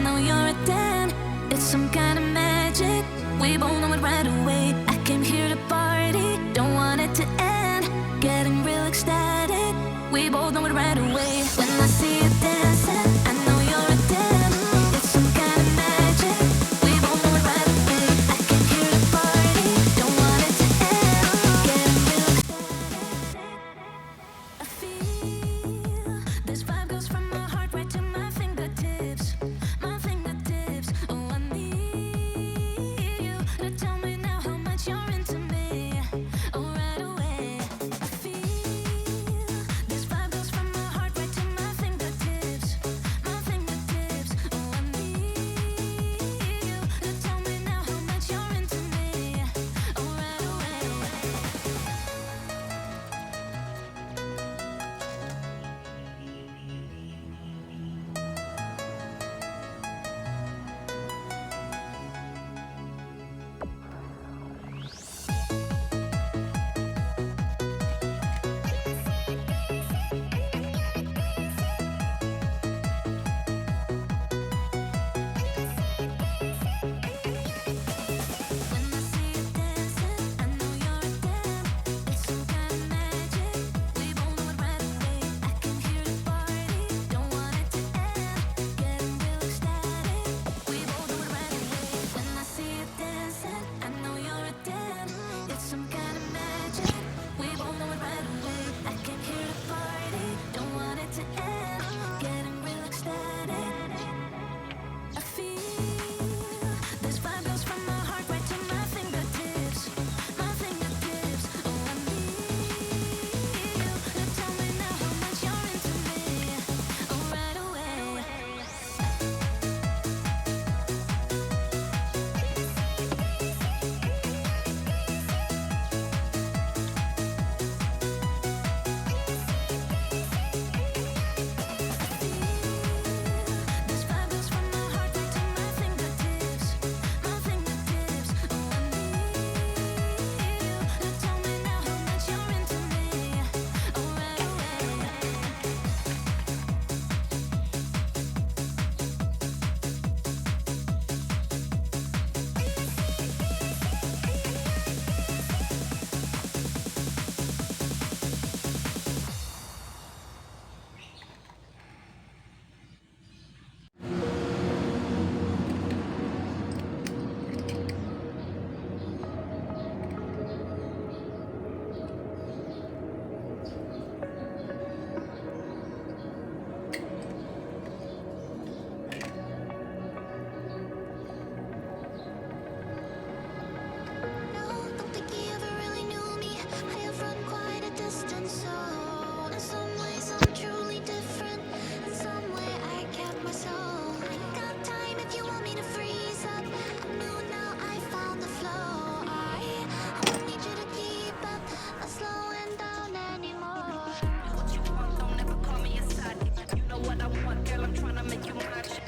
know you're a 10. It's some kind of magic. We both know it right away. I came here to party, don't want it to end. Getting real ecstatic. We both know it right away. When I see you dancing, I know you're a 10. It's some kind of magic. We both know it right away. I came here to party, don't want it to end. Getting real ecstatic. I feel this vibe goes from my heart right to my fingertips. My fingertips. Oh, I need you to tell me now how much you're into me. Oh, right away. I feel this vibe goes from my heart right to my fingertips. My fingertips. Oh, I need you to tell me now how much you're into me. Oh, right away. When I see you dancing, I know you're a 10. It's some kind of magic. We both know it right away. I came here to party, don't want it to end. Getting real ecstatic. We both know it right away. When I see you dancing, I know you're a 10. It's some kind of magic. We both know it right away. I came here to party, don't want it to end. Getting real ecstatic. I feel this vibe goes from my heart right to my fingertips. My fingertips. Oh, I need you to tell me now how much you're into me. Oh, right away. This vibe goes from my heart right to my fingertips. My fingertips. Oh, I need you to tell me now how much you're into me. Oh, right away. No, don't think he ever really knew me. I have run quite a distance, so in some ways I'm truly different. In some way I kept my soul. Ain't got time if you want me to freeze up. I knew now I found the flow. I don't need you to keep up, not slowing down anymore. What you want, don't ever call me aside. You know what I want, girl, I'm tryna make you mine.